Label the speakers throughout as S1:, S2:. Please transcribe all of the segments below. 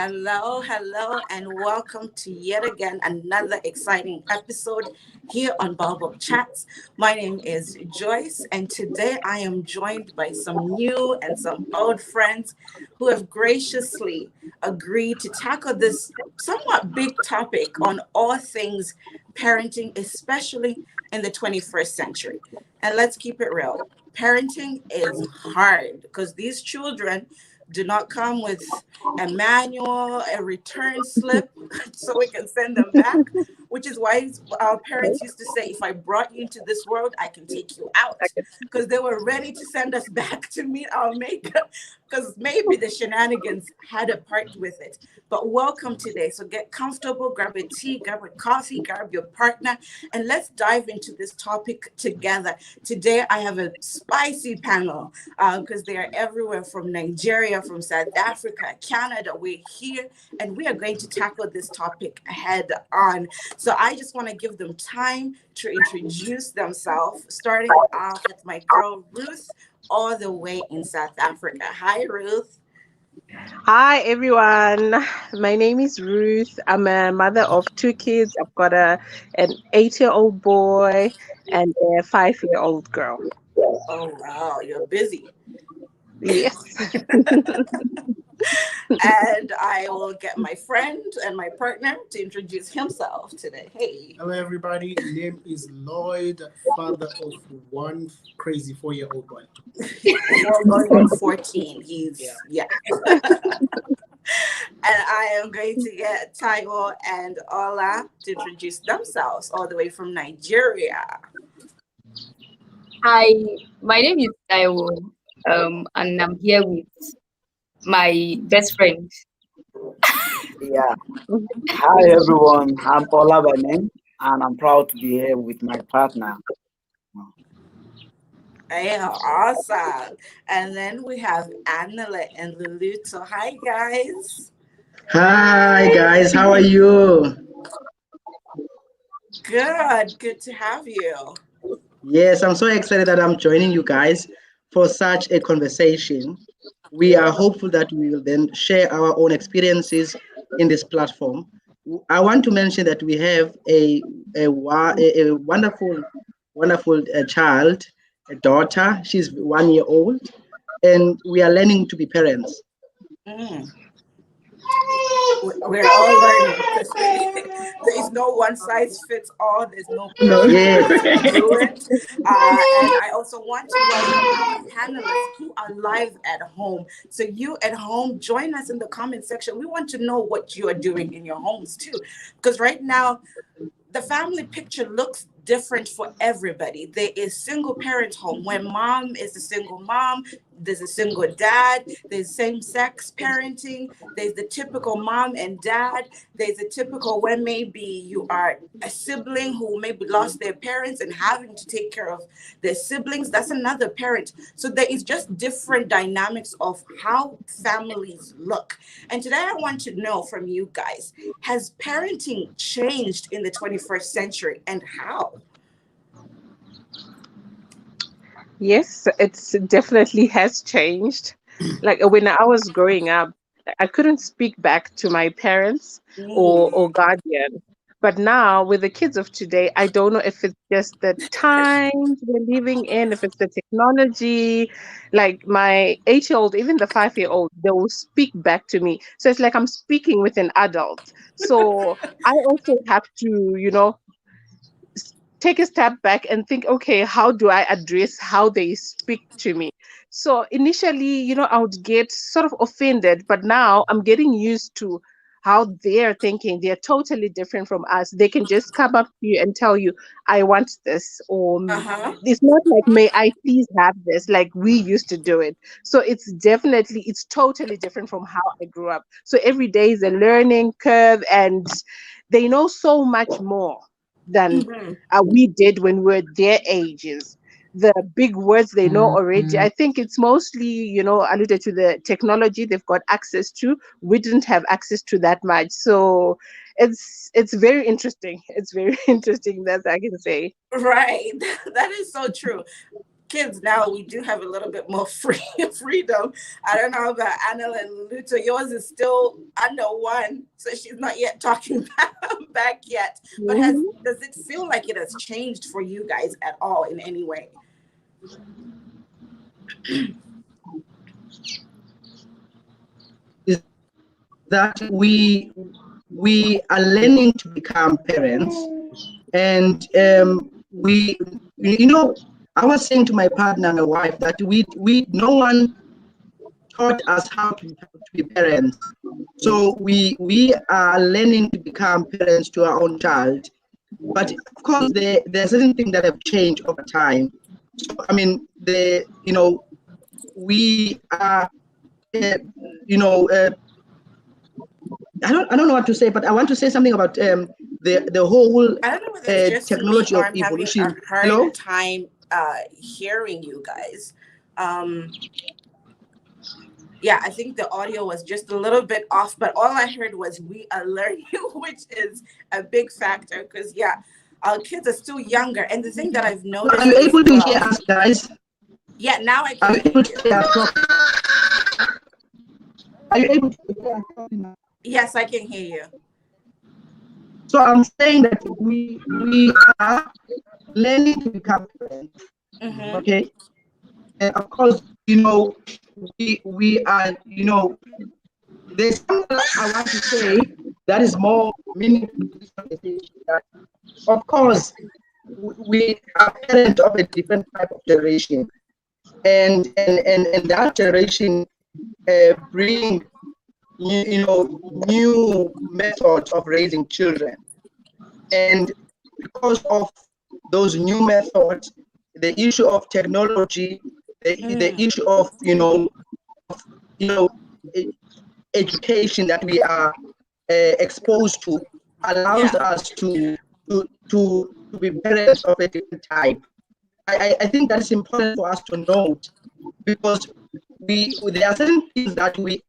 S1: Hello, hello, and welcome to yet again another exciting episode here on Baobab Chats. My name is Joyce, and today I am joined by some new and some old friends who have graciously agreed to tackle this somewhat big topic on all things parenting, especially in the 21st century. And let's keep it real. Parenting is hard because these children do not come with a manual, a return slip, so we can send them back, which is why our parents used to say, if I brought you into this world, I can take you out. Because they were ready to send us back to meet our maker, because maybe the shenanigans had a part with it. But welcome today. So get comfortable, grab a tea, grab a coffee, grab your partner, and let's dive into this topic together. Today, I have a spicy panel because they are everywhere from Nigeria, from South Africa, Canada. We're here and we are going to tackle this topic head on. So I just want to give them time to introduce themselves, starting off with my girl Ruth, all the way in South Africa. Hi, Ruth.
S2: Hi everyone. My name is Ruth. I'm a mother of two kids. I've got an 8-year-old boy and a 5-year-old girl.
S1: Oh, wow, you're busy.
S2: Yes.
S1: And I will get my friend and my partner to introduce himself today. Hey.
S3: Hello, everybody. Name is Lloyd, father of one crazy 4-year-old boy.
S1: Well, going on 14.
S3: Yeah.
S1: Yeah. And I am going to get Taiwo and Ola to introduce themselves all the way from Nigeria.
S4: Hi, my name is Taiwo, and I'm here with my best friend.
S5: Yeah. Hi everyone. I'm Ola by name, and I'm proud to be here with my partner.
S1: Yeah, awesome. And then we have Annala and Luluto. Hi, guys.
S6: Hi guys, how are you?
S1: Good to have you.
S6: Yes, I'm so excited that I'm joining you guys for such a conversation. We are hopeful that we will then share our own experiences in this platform. I want to mention that we have a wonderful child, a daughter. She's 1 year old, and we are learning to be parents.
S1: Mm. We're all learning because there is no one size fits all. There's no
S6: No,
S1: perfect way
S6: yes.
S1: to do it. And I also want to welcome our panelists who are live at home. So you at home, join us in the comment section. We want to know what you are doing in your homes too, because right now the family picture looks different for everybody. There is single parent home where mom is a single mom, there's a single dad, there's same sex parenting, there's the typical mom and dad, there's a typical when maybe you are a sibling who maybe lost their parents and having to take care of their siblings, that's another parent. So there is just different dynamics of how families look. And today I want to know from you guys, has parenting changed in the 21st century and how?
S2: Yes, it's definitely has changed. Like when I was growing up, I couldn't speak back to my parents or
S1: Mm,
S2: guardian. But now with the kids of today, I don't know if it's just the times we're living in, if it's the technology. Like my 8-year-old, even the 5-year-old, they will speak back to me. So it's like I'm speaking with an adult. So I also have to, take a step back and think, okay, how do I address how they speak to me? So initially, I would get sort of offended, but now I'm getting used to how they're thinking. They're totally different from us. They can just come up to you and tell you, I want this, or
S1: uh-huh.
S2: it's not like, may I please have this, like we used to do it. So it's totally different from how I grew up. So every day is a learning curve, and they know so much more than
S1: Mhm.
S2: we did when we were their ages. The big words they know already. I think it's mostly, alluded to the technology they've got access to. We didn't have access to that much. So it's very interesting. It's very interesting, that I can say.
S1: Right. That is so true. kids now, we do have a little bit more freedom. I don't know about Anna and Luto. Yours is still under 1, so she's not yet talking back yet. But does it feel like it has changed for you guys at all in any way?
S6: That we are learning to become parents, and we, you know, I was saying to my partner, my wife, that no one taught us how to be parents. So we are learning to become parents to our own child. But of course, there are certain things that have changed over time. So I mean, we are, I don't know what to say, but I want to say something about the whole
S1: I don't know whether it's just
S6: technology
S1: me or
S6: of
S1: I'm having
S6: evolution.
S1: a hard
S6: Hello?
S1: time hearing you guys. Yeah, I think the audio was just a little bit off, but all I heard was we are learning, which is a big factor because, yeah, our kids are still younger. And the thing that I've noticed
S6: Are you able to hear us, guys?
S1: Yeah, now I
S6: Are
S1: can
S6: you
S1: hear
S6: able
S1: you.
S6: to hear us? Are you able to hear us?
S1: Yes, I can hear you.
S6: So I'm saying that we are learning to become parents.
S1: Mm-hmm.
S6: Okay. And of course, we are, there's something I want to say that is more meaningful to this conversation. That, of course, we are parents of a different type of generation, and that generation bring new methods of raising children, and because of those new methods, the issue of technology, the issue of education that we are exposed to allows us to be parents of a different type. I think that is important for us to note, because there are certain things that we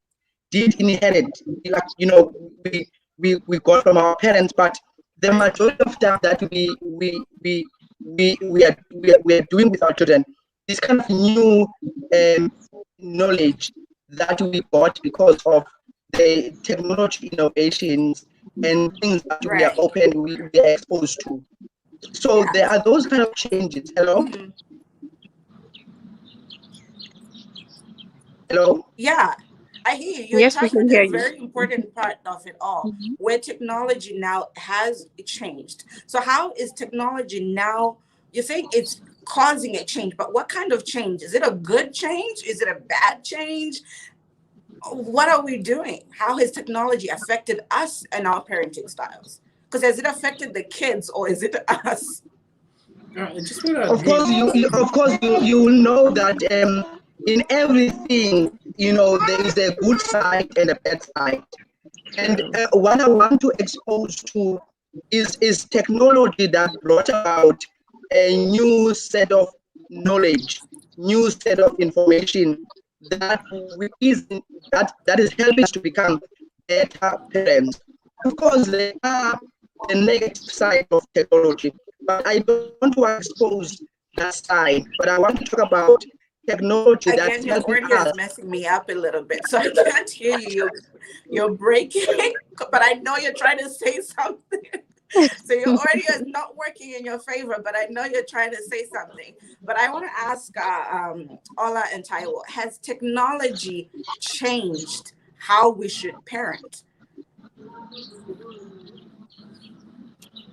S6: did inherit, like we got from our parents, but the majority of stuff that we are doing with our children, this kind of new knowledge that we got because of the technology innovations and things that we are open, we are exposed to. So there are those kind of changes. Hello?
S1: Mm-hmm.
S6: Hello?
S1: Yeah, I hear you. You're touching a very important part of it all, where technology now has changed. So how is technology now, you think it's causing a change, but what kind of change? Is it a good change? Is it a bad change? What are we doing? How has technology affected us and our parenting styles? Because has it affected the kids or is it us?
S6: Of course, you will know that in everything, there is a good side and a bad side. And what I want to expose to is technology that brought about a new set of knowledge, new set of information that is helping us to become better parents. Of course, there are the negative side of technology, but I don't want to expose that side. But I want to talk about technology that's helping
S1: Your audio
S6: us.
S1: is messing me up a little bit, so I can't hear you. You're breaking, but I know you're trying to say something. So your audio is not working in your favor, but I know you're trying to say something. But I want to ask Ola and Taiwo, has technology changed how we should parent?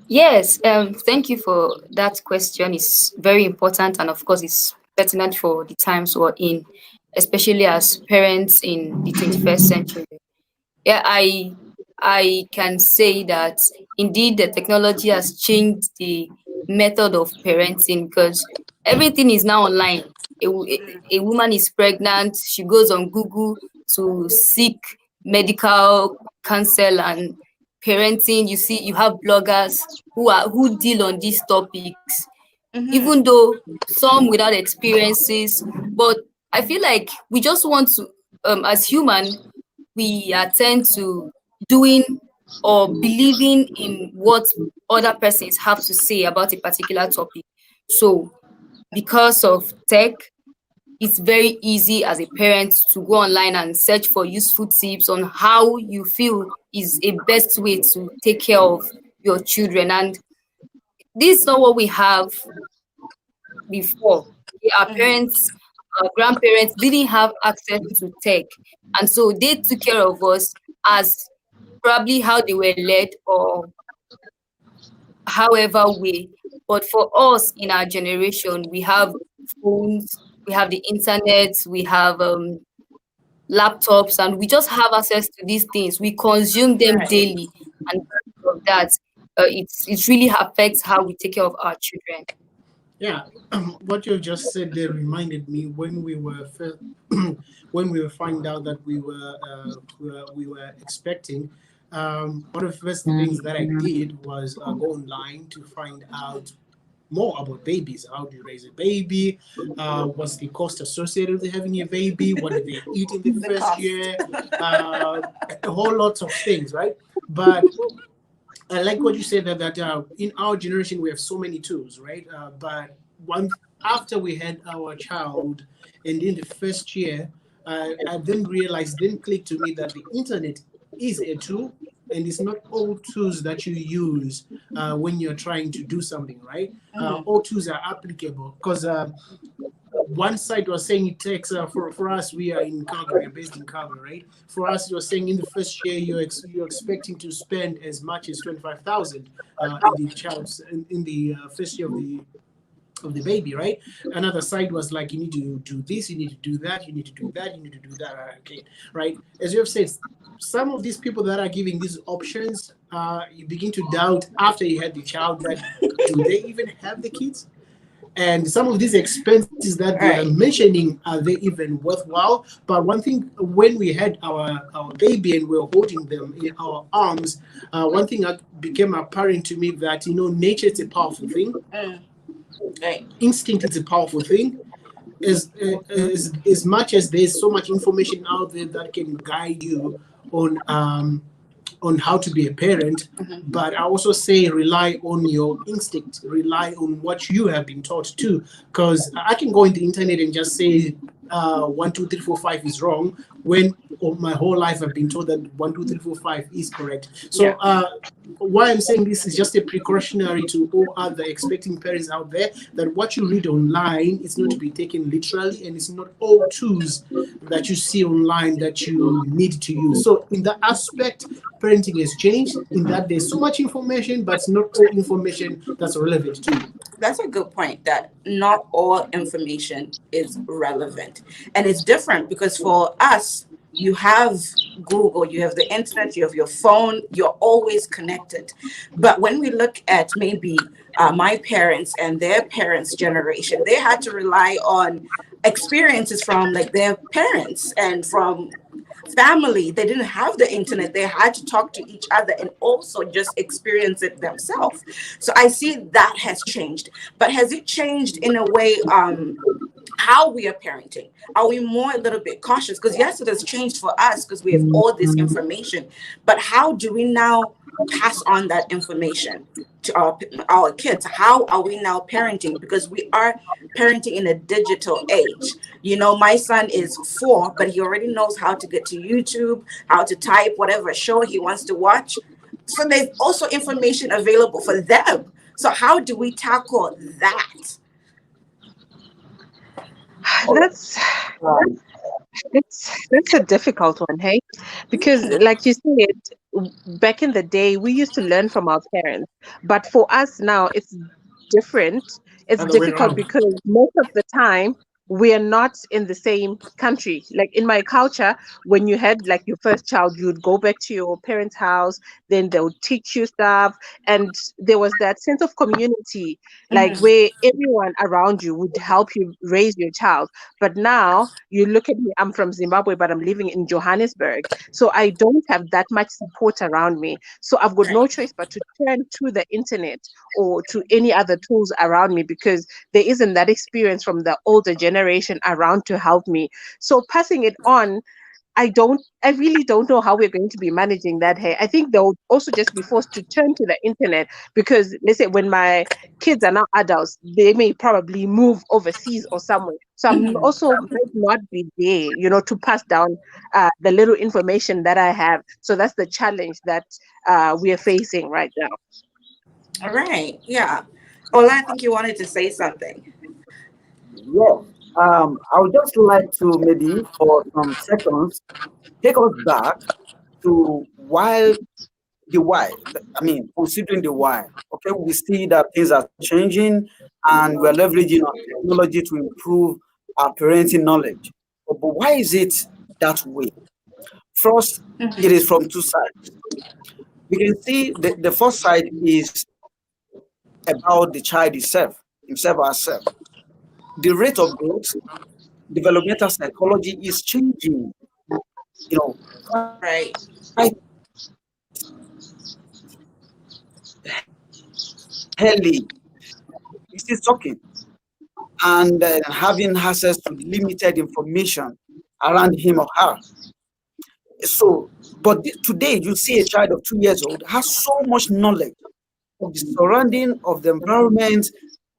S4: Yes, thank you for that question. It's very important, and of course, it's pertinent for the times we're in, especially as parents in the 21st century. Yeah, I can say that indeed the technology has changed the method of parenting because everything is now online. A woman is pregnant, she goes on Google to seek medical counsel and parenting. You see, you have bloggers who deal on these topics, even though some without experiences. But I feel like we just want to, as human, we attend to doing or believing in what other persons have to say about a particular topic. So because of tech, it's very easy as a parent to go online and search for useful tips on how you feel is a best way to take care of your children. And this is not what we have before. Our parents, our grandparents didn't have access to tech. And so they took care of us as probably how they were led or however way. But for us in our generation, we have phones, we have the internet, we have laptops, and we just have access to these things. We consume them
S1: Right.
S4: daily, and because of that, it really affects how we take care of our children.
S3: Yeah, what you just said there reminded me when we were when we were finding out that we were expecting. One of the first things that I did was go online to find out more about babies. How do you raise a baby? What's the cost associated with having a baby? What do they eat in the
S1: The
S3: first
S1: cost.
S3: year? A whole lot of things, right? But I like what you said that in our generation we have so many tools, right? But after we had our child, and in the first year, I then realized, then clicked to me that the internet is a tool, and it's not all tools that you use when you're trying to do something, right? All tools are applicable because. One side was saying it takes for us, we are in Calgary, we're based in Calgary, right? For us, you're saying in the first year you're expecting to spend as much as 25,000 in the child's in the first year of the baby, right? Another side was like, you need to do this, you need to do that, you need to do that, you need to do that. Okay, right? As you have said, some of these people that are giving these options, you begin to doubt after you had the child that do they even have the kids? And some of these expenses that they are
S1: Right.
S3: mentioning, are they even worthwhile? But one thing, when we had our baby and we were holding them in our arms, one thing that became apparent to me that, nature is a powerful thing.
S1: Right.
S3: Instinct is a powerful thing. As much as there's so much information out there that can guide you on how to be a parent, but I also say rely on your instinct, rely on what you have been taught too. Because I can go in the internet and just say 1, 2, 3, 4, 5 is wrong when my whole life I've been told that 1, 2, 3, 4, 5 is correct. So why I'm saying this is just a precautionary to all other expecting parents out there, that what you read online is not to be taken literally, and it's not all tools that you see online that you need to use. So in that aspect, parenting has changed in that there's so much information, but it's not all information that's relevant to you.
S1: That's a good point, that not all information is relevant. And it's different because for us, you have Google, you have the internet, you have your phone, you're always connected. But when we look at maybe my parents and their parents' generation, they had to rely on experiences from like their parents and from family. They didn't have the internet. They had to talk to each other and also just experience it themselves. So I see that has changed. But has it changed in a way how we are parenting? Are we more a little bit cautious? Because yes, it has changed for us because we have all this information. But how do we now pass on that information to our kids? How are we now parenting? Because we are parenting in a digital age. My son is 4, but he already knows how to get to YouTube, how to type whatever show he wants to watch. So there's also information available for them. So how do we tackle that?
S2: That's a difficult one, hey? Because like you said, back in the day, we used to learn from our parents. But for us now, it's different. It's
S3: Other way
S2: difficult
S3: around.
S2: because most of the time we are not in the same country. Like in my culture, when you had like your first child, you'd go back to your parents' house, then they'll teach you stuff. And there was that sense of community, like where everyone around you would help you raise your child. But now you look at me, I'm from Zimbabwe, but I'm living in Johannesburg. So I don't have that much support around me. So I've got no choice but to turn to the internet or to any other tools around me because there isn't that experience from the older generation around to help me. So passing it on, I really don't know how we're going to be managing that. Hey, I think they'll also just be forced to turn to the internet because let's say when my kids are now adults, they may probably move overseas or somewhere. So I'm also might not be there, to pass down the little information that I have. So that's the challenge that we are facing right now.
S1: All right. Yeah. Ola, I think you wanted to say something.
S5: Yes. I would just like to maybe for some seconds take us back to I mean, considering the why. Okay, we see that things are changing and we're leveraging on technology to improve our parenting knowledge. But why is it that way? First, it is from two sides. We can see the first side is about the child himself or herself. The rate of growth, developmental psychology is changing,
S1: Right.
S5: quite early. He's still talking and having access to limited information around him or her. So, but today you see a child of 2 years old has so much knowledge of the surrounding, of the environment,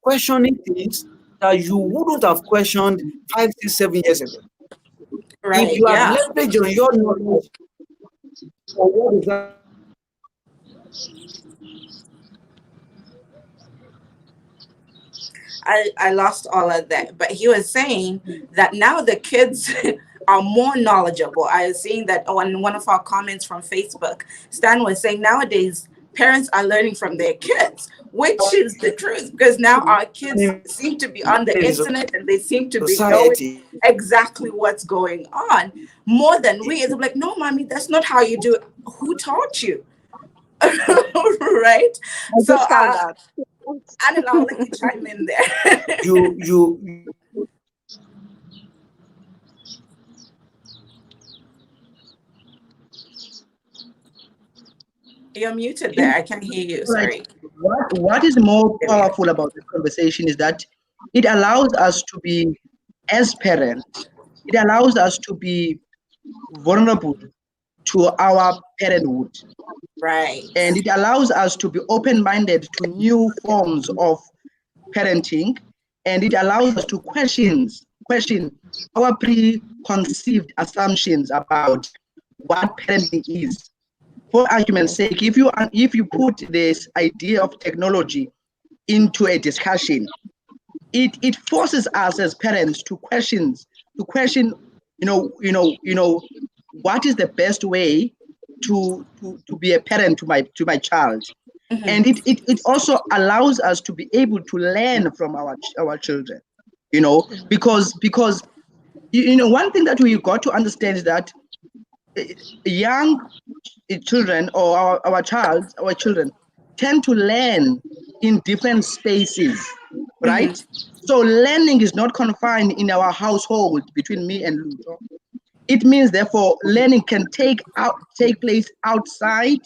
S5: questioning things that you wouldn't have questioned 5, 6, 7 years ago.
S1: Right.
S5: If you have
S1: Yeah.
S5: leveraged on your knowledge, or what is that?
S1: I lost all of that. But he was saying that now the kids are more knowledgeable. I was seeing that on one of our comments from Facebook. Stan was saying nowadays parents are learning from their kids, which is the truth because now our kids seem to be on the internet and they seem to be knowing
S5: Society.
S1: exactly what's going on more than we. It's like, no, mommy, that's not how you do it. Who taught you? Right?
S2: I
S1: So,
S2: just found out.
S1: I don't know, I'll let you chime in there.
S5: you
S1: You're muted there. I can't hear you.
S6: Right.
S1: Sorry.
S6: What is more powerful about this conversation is that it allows us to be, as parents, it allows us to be vulnerable to our parenthood.
S1: Right.
S6: And it allows us to be open-minded to new forms of parenting. And it allows us to question our preconceived assumptions about what parenting is. For argument's sake, if you put this idea of technology into a discussion, it forces us as parents to question, what is the best way to be a parent to my child, and it also allows us to be able to learn from our children, because one thing that we got to understand is that young children or our children tend to learn in different spaces, right? So learning is not confined in our household between me and Luto. It means therefore learning can take place outside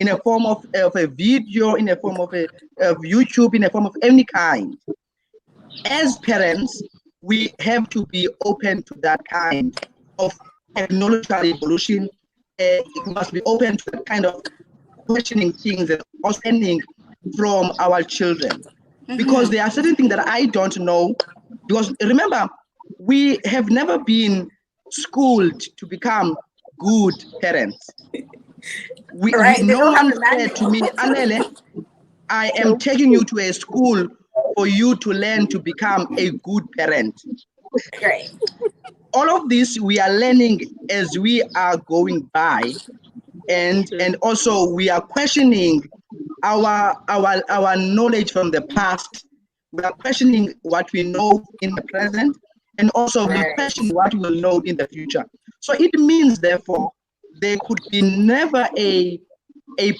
S6: in a form of a video, in a form of YouTube, in a form of any kind. As parents, we have to be open to that kind of technological evolution. We must be open to that kind of questioning things and understanding from our children. Because there are certain things that I don't know. Because remember, we have never been schooled to become good parents. No one said to me, Alele, I am taking you to a school for you to learn to become a good parent.
S1: Right.
S6: All of this we are learning as we are going by, and also we are questioning our knowledge from the past. We are questioning what we know in the present, and also we question what we will know in the future. So it means, therefore, there could be never a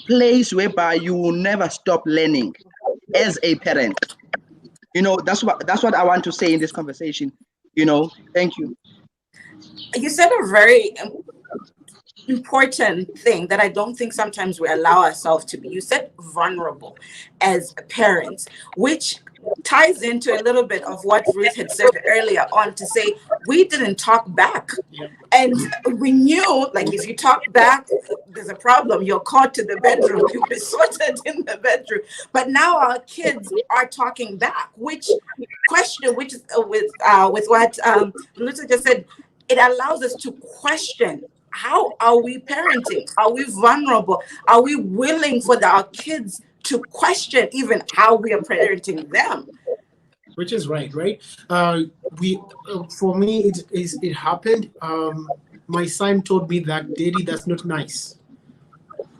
S6: place whereby you will never stop learning as a parent. That's what I want to say in this conversation. Thank you.
S1: You said a very important thing that I don't think sometimes we allow ourselves to be. You said vulnerable as parents, which ties into a little bit of what Ruth had said earlier on, to say we didn't talk back.
S3: Yeah.
S1: And we knew, like, if you talk back, there's a problem. You're called to the bedroom. You'll be sorted in the bedroom. But now our kids are talking back, which is with what Luther just said, it allows us to question. How are we parenting? Are we vulnerable? Are we willing for our kids to question even how we are parenting them?
S3: Which is right? For me, it happened. My son told me that, Daddy, that's not nice.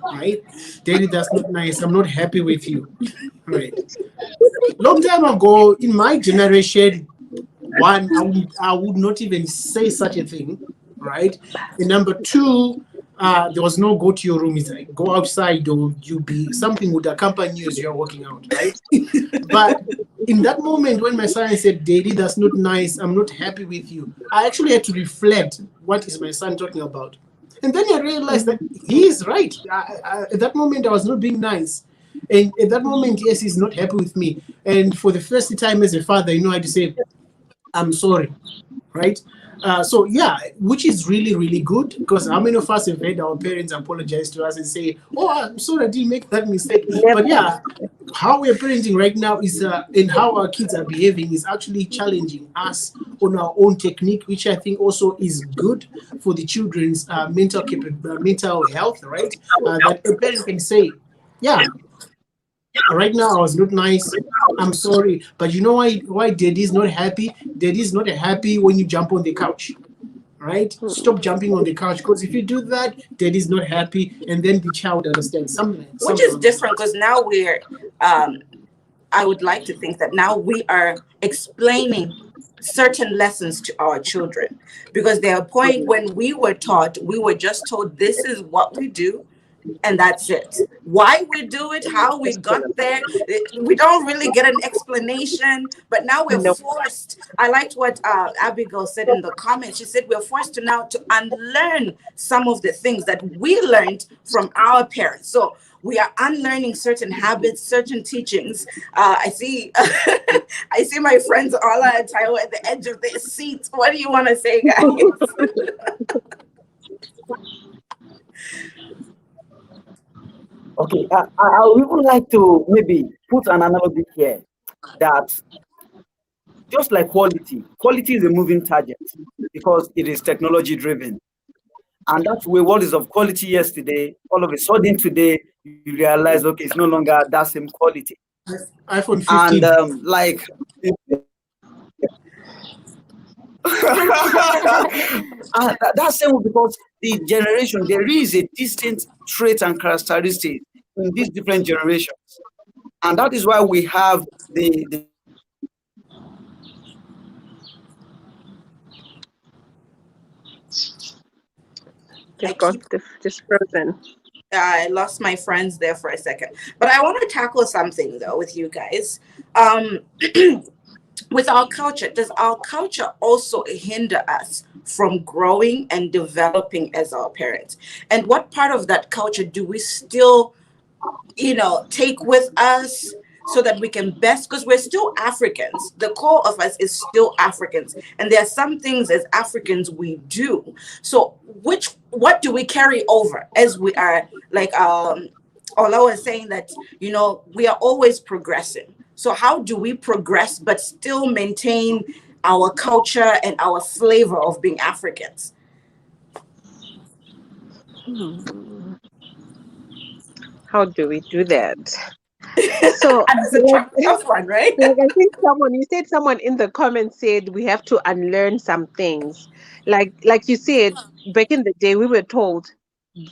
S3: Right? Daddy, that's not nice. I'm not happy with you. Right. Long time ago, in my generation, I would not even say such a thing. Right. And number two, there was no go to your room. It's like, go outside, or something would accompany you as you're walking out, right? But in that moment when my son said, Daddy, that's not nice, I'm not happy with you, I actually had to reflect, what is my son talking about? And then I realized that he is right. At that moment, I was not being nice. And at that moment, yes, he's not happy with me. And for the first time as a father, I had to say, I'm sorry, right? So yeah, which is really, really good, because how many of us have heard our parents apologize to us and say, oh, I'm sorry, I didn't make that mistake. But yeah, how we're parenting right now is, and how our kids are behaving is actually challenging us on our own technique, which I think also is good for the children's mental health, right? That a parent can say, yeah, right now I was not nice, I'm sorry, but you know why Daddy's not happy? Daddy's not happy when you jump on the couch, right? Stop jumping on the couch, because if you do that, Daddy's not happy, and then the child understands something.
S1: Which is different, because now we're, I would like to think that now we are explaining certain lessons to our children, because there are a point when we were taught, we were just told this is what we do, and that's it. Why we do it, how we got there, we don't really get an explanation. But now we're forced. I liked what Abigail said in the comments. She said we're forced to now to unlearn some of the things that we learned from our parents. So we are unlearning certain habits, certain teachings. I see I see my friends Ola and Tayo at the edge of their seats. What do you want to say, guys?
S5: Okay, I would even like to maybe put an analogy here, that just like quality is a moving target because it is technology driven. And that's where what is of quality yesterday, all of a sudden today, you realize, okay, it's no longer that same quality.
S3: iPhone 15.
S5: And like, that's same because the generation, there is a distinct trait and characteristic in these different generations, and that is why we have the
S2: just frozen.
S1: I lost my friends there for a second, but I want to tackle something though with you guys. With our culture, does our culture also hinder us from growing and developing as our parents? And what part of that culture do we still, take with us so that we can best, because we're still Africans. The core of us is still Africans. And there are some things as Africans we do. So what do we carry over as we are, like Ola was saying that, we are always progressing. So how do we progress but still maintain our culture and our flavor of being Africans?
S2: How do we do that? So
S1: that's a tough one, right?
S2: I think someone in the comments said we have to unlearn some things. Like you said, back in the day, we were told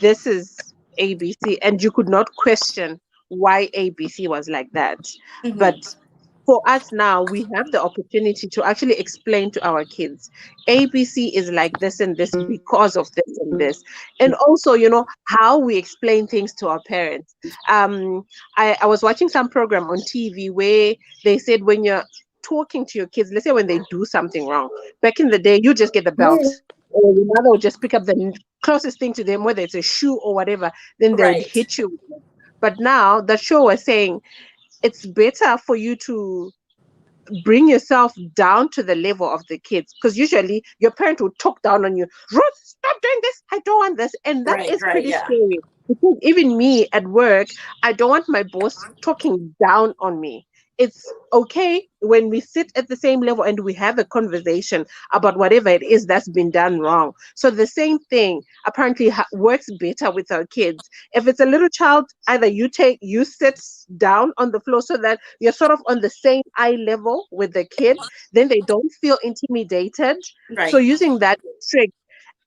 S2: this is ABC, and you could not question why ABC was like that. Mm-hmm. But for us now, we have the opportunity to actually explain to our kids, ABC is like this and this because of this and this. And also, how we explain things to our parents. I was watching some program on TV where they said when you're talking to your kids, let's say when they do something wrong, back in the day, you just get the belt. Or your mother would just pick up the closest thing to them, whether it's a shoe or whatever, then they would hit you. But now the show was saying, it's better for you to bring yourself down to the level of the kids, because usually your parent will talk down on you. Ruth, stop doing this. I don't want this. And that is pretty
S1: yeah.
S2: scary. Because even me at work, I don't want my boss talking down on me. It's okay when we sit at the same level and we have a conversation about whatever it is that's been done wrong. So the same thing apparently works better with our kids. If it's a little child, either you sit down on the floor so that you're sort of on the same eye level with the kid, then they don't feel intimidated.
S1: Right.
S2: So using that trick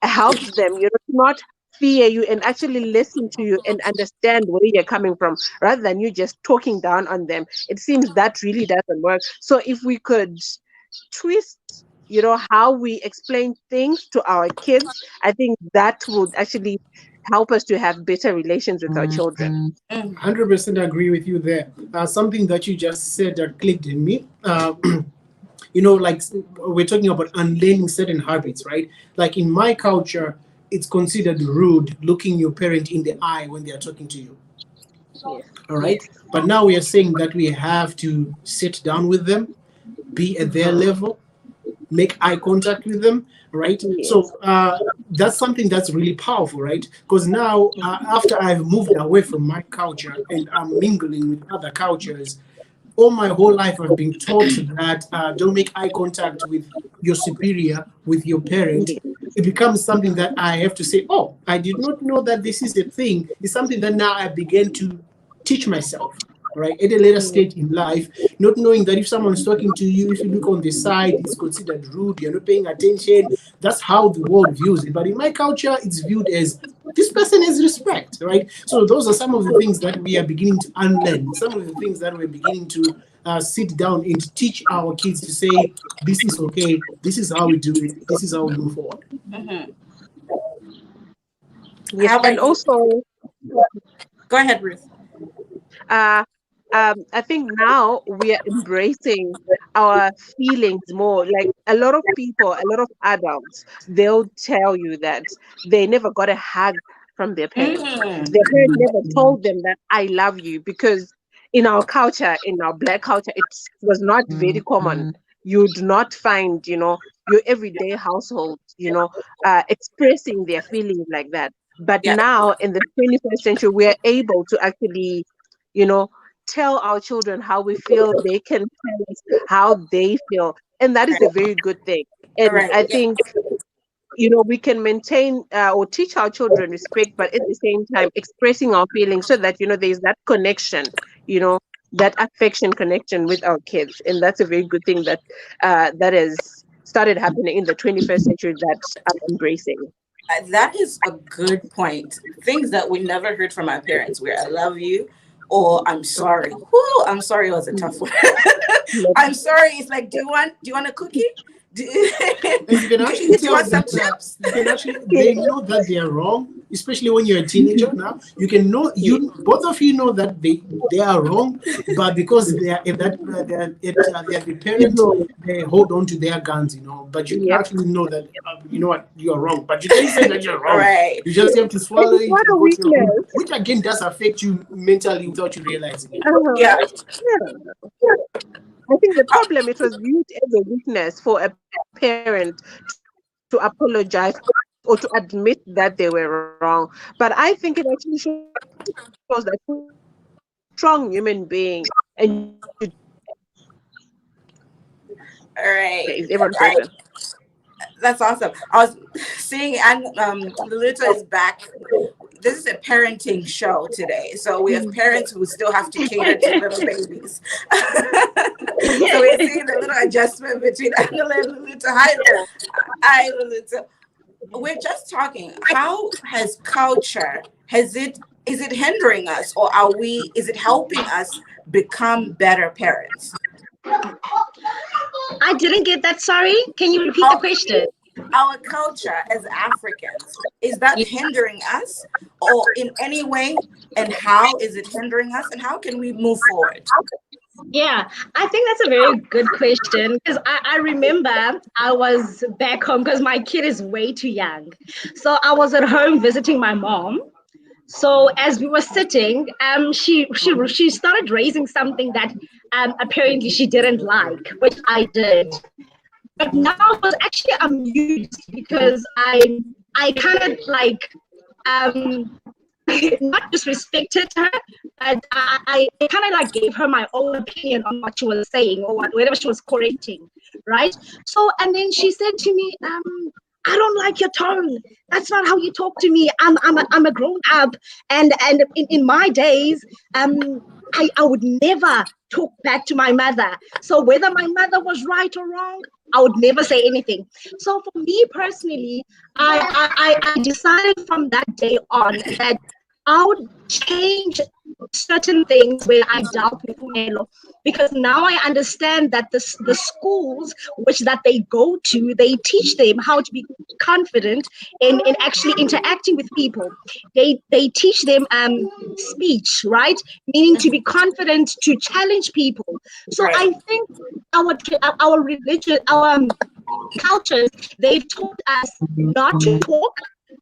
S2: helps them, not fear you and actually listen to you and understand where you're coming from, rather than you just talking down on them. It seems that really doesn't work. So if we could twist, how we explain things to our kids, I think that would actually help us to have better relations with our children.
S3: 100% agree with you there. Something that you just said that clicked in me. Like we're talking about unlearning certain habits, right? Like in my culture, it's considered rude looking your parent in the eye when they are talking to you.
S2: Yes.
S3: All right. But now we are saying that we have to sit down with them, be at their level, make eye contact with them, right?
S2: Yes.
S3: So that's something that's really powerful, right? Because now after I've moved away from my culture and I'm mingling with other cultures, all my whole life I've been taught that don't make eye contact with your superior, with your parent. It becomes something that I have to say, oh, I did not know that this is a thing. It's something that now I began to teach myself, right? At a later stage in life, not knowing that if someone's talking to you, if you look on the side, it's considered rude, you're not paying attention. That's how the world views it. But in my culture, it's viewed as this person has respect, right? So those are some of the things that we are beginning to unlearn, some of the things that we're beginning to sit down and teach our kids to say, this is okay, this is how we do it, this is how we move forward.
S2: Yes, and also,
S1: go ahead, Ruth.
S2: I think now we are embracing our feelings more. Like a lot of people, a lot of adults, they'll tell you that they never got a hug from their parents. Their parents never told them that I love you, because in our culture, in our Black culture, it was not very common. You would not find, your everyday household, expressing their feelings like that. But now in the 21st century, we are able to actually, tell our children how we feel. They can tell us how they feel. And that is a very good thing. And I think, we can maintain or teach our children respect, but at the same time expressing our feelings so that, there's that connection, that affection connection with our kids. And that's a very good thing that that has started happening in the 21st century that I'm embracing.
S1: That is a good point. Things that we never heard from our parents, where I love you or I'm sorry. Whoo, I'm sorry was a tough one. I'm sorry. It's like, do you want a cookie?
S3: And you can actually tell that they know that they are wrong, especially when you're a teenager now. You can know, both of you know that they are wrong, but because they are the parents, they hold on to their guns, But you actually know that you know what, you are wrong, but you can't say that you're wrong.
S1: Right.
S3: You just have to swallow it,
S2: What a weakness.
S3: which again does affect you mentally without you realizing it.
S1: Yeah.
S2: I think the problem, it was viewed as a weakness for a parent to apologize or to admit that they were wrong. But I think it actually shows that strong human being. And
S1: all right.
S2: is everyone present?
S1: That's awesome. I was seeing, and Lolita is back. This is a parenting show today, so we have parents who still have to cater to little babies. So we're seeing the little adjustment between Angela and Lolita. Hi, Lolita. We're just talking. How has culture, is it hindering us, or is it helping us become better parents?
S7: I didn't get that. Sorry. Can you repeat the question?
S1: Our culture as Africans, is that hindering us or in any way? And how is it hindering us? And how can we move forward?
S7: Yeah, I think that's a very good question, because I remember I was back home because my kid is way too young. So I was at home visiting my mom. So as we were sitting, she started raising something that apparently she didn't like, which I did. But now I was actually amused because I kind of like not disrespected her, but I kind of like gave her my own opinion on what she was saying or whatever she was correcting, right? So and then she said to me, I don't like your tone. That's not how you talk to me. I'm a grown up, and in my days, I would never talk back to my mother. So whether my mother was right or wrong, I would never say anything. So for me personally, I decided from that day on that I would change certain things where I dealt with Melo, because now I understand that the schools which that they go to, they teach them how to be confident in actually interacting with people. They teach them speech, right? Meaning to be confident to challenge people. So I think our religion, our cultures, they've taught us not to talk,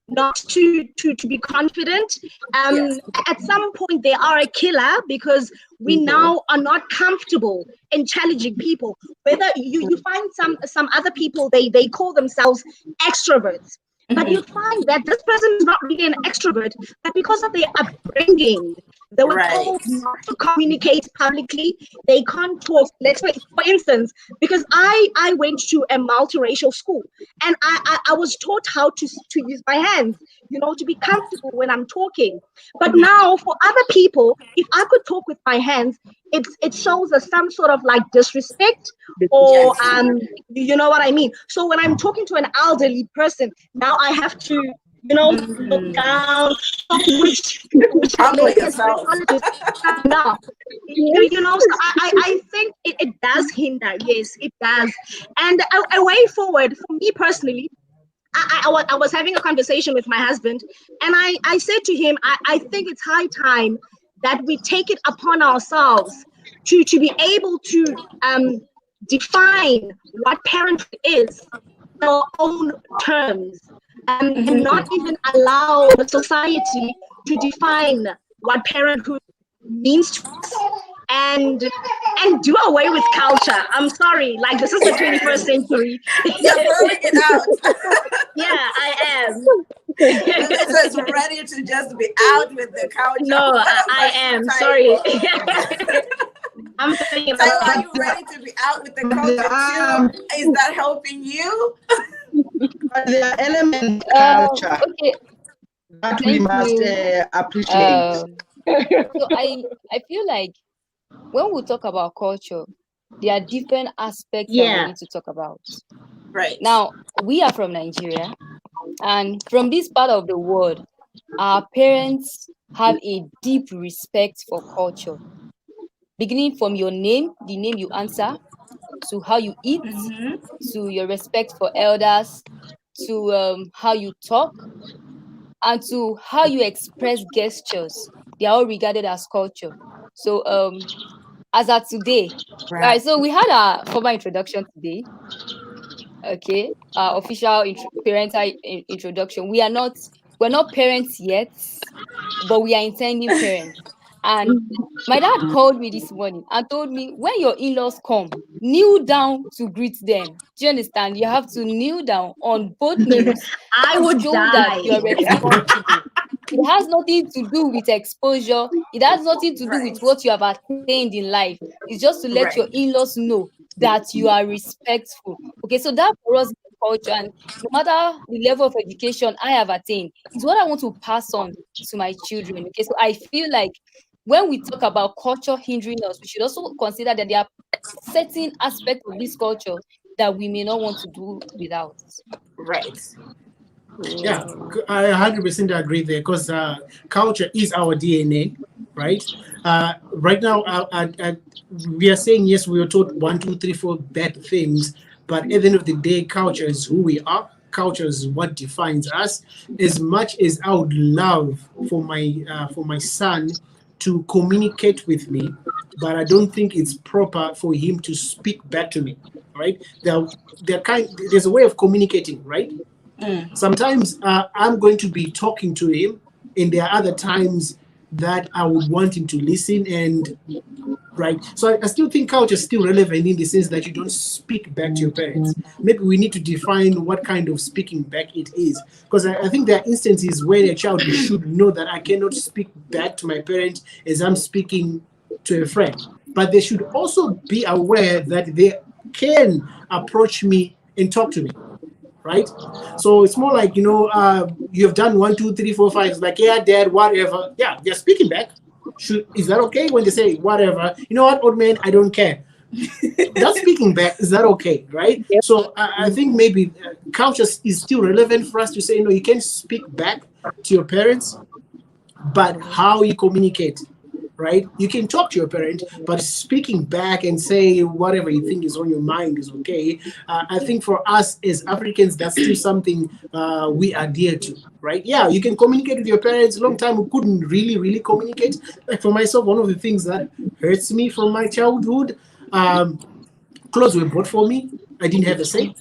S7: not to be confident. At some point they are a killer because we now are not comfortable in challenging people. Whether you find some other people, they call themselves extroverts, but you find that this person is not really an extrovert, but because of their upbringing, they were told not to communicate publicly. They can't talk. Let's say, for instance, because I went to a multiracial school, and I was taught how to use my hands, to be comfortable when I'm talking. But now for other people, if I could talk with my hands, it shows us some sort of like disrespect, or you know what I mean. So when I'm talking to an elderly person, now I have to look down, which
S1: yourself.
S7: now, so I think it does hinder. Yes, it does. And a way forward for me personally, I was having a conversation with my husband, and I said to him, I think it's high time that we take it upon ourselves to be able to define what parenthood is in our own terms, and not even allow the society to define what parenthood means to us, and do away with culture. I'm sorry, like this is the 21st century.
S1: You're throwing it out.
S7: Yeah, I am.
S1: It's ready to just be out with the culture.
S7: No, I am. Sorry. I'm saying
S1: So are you ready to be out with the culture too? Is that helping you?
S6: But there are elements of culture
S4: Okay.
S6: that we must appreciate.
S4: So I feel like when we talk about culture, there are different aspects that we need to talk about.
S1: Right.
S4: Now, we are from Nigeria, and from this part of the world, our parents have a deep respect for culture. Beginning from your name, the name you answer, to how you eat, to your respect for elders, to how you talk, and to how you express gestures. They are all regarded as culture. So as of today, right, so we had our formal introduction today. Okay, our official parental introduction. We're not parents yet, but we are intending parents. And my dad called me this morning and told me, when your in-laws come, kneel down to greet them. Do you understand? You have to kneel down on both knees.
S7: I would
S4: show
S7: die.
S4: that you're responsible. It has nothing to do with exposure. It has nothing to do with what you have attained in life. It's just to let your in-laws know that you are respectful. Okay, so that for us is culture, and no matter the level of education I have attained, it's what I want to pass on to my children. Okay, so I feel like when we talk about culture hindering us, we should also consider that there are certain aspects of this culture that we may not want to do without.
S1: Right.
S3: Yeah, I 100% agree there, because culture is our DNA, right? Right now, we are saying, yes, we were taught 1, 2, 3, 4 bad things, but at the end of the day, culture is who we are. Culture is what defines us. As much as I would love for my son to communicate with me, but I don't think it's proper for him to speak back to me, right? There's a way of communicating, right? Sometimes I'm going to be talking to him, and there are other times that I would want him to listen, and right. So I still think culture is still relevant in the sense that you don't speak back to your parents. Maybe we need to define what kind of speaking back it is, because I think there are instances where a child should know that I cannot speak back to my parent as I'm speaking to a friend, but they should also be aware that they can approach me and talk to me. Right, so it's more like, you've done 1, 2, 3, 4, 5. It's like, yeah, dad, whatever. Yeah, they're speaking back. Is that okay when they say whatever? You know what, old man, I don't care. That's speaking back. Is that okay? Right.
S2: Yep.
S3: So I think maybe culture is still relevant for us to say, no, you can speak back to your parents, but how you communicate. Right, you can talk to your parent, but speaking back and say whatever you think is on your mind is okay. I think for us as Africans, that's still something we adhere to. Right? Yeah, you can communicate with your parents. Long time we couldn't really communicate. Like for myself, one of the things that hurts me from my childhood, clothes were bought for me. I didn't have a say.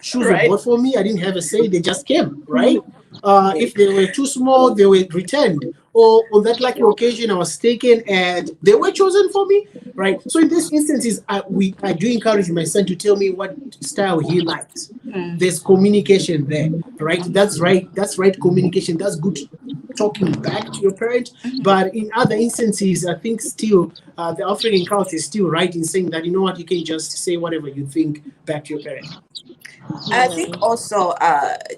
S3: Shoes were bought for me. I didn't have a say. They just came. Right? If they were too small, they were returned. Or on that lucky occasion, I was taken and they were chosen for me, right? So in these instances, I do encourage my son to tell me what style he likes. There's communication there, right? That's right. That's right communication. That's good talking back to your parent. But in other instances, I think still the African culture is still right in saying that, you know what, you can just say whatever you think back to your parent.
S1: I think also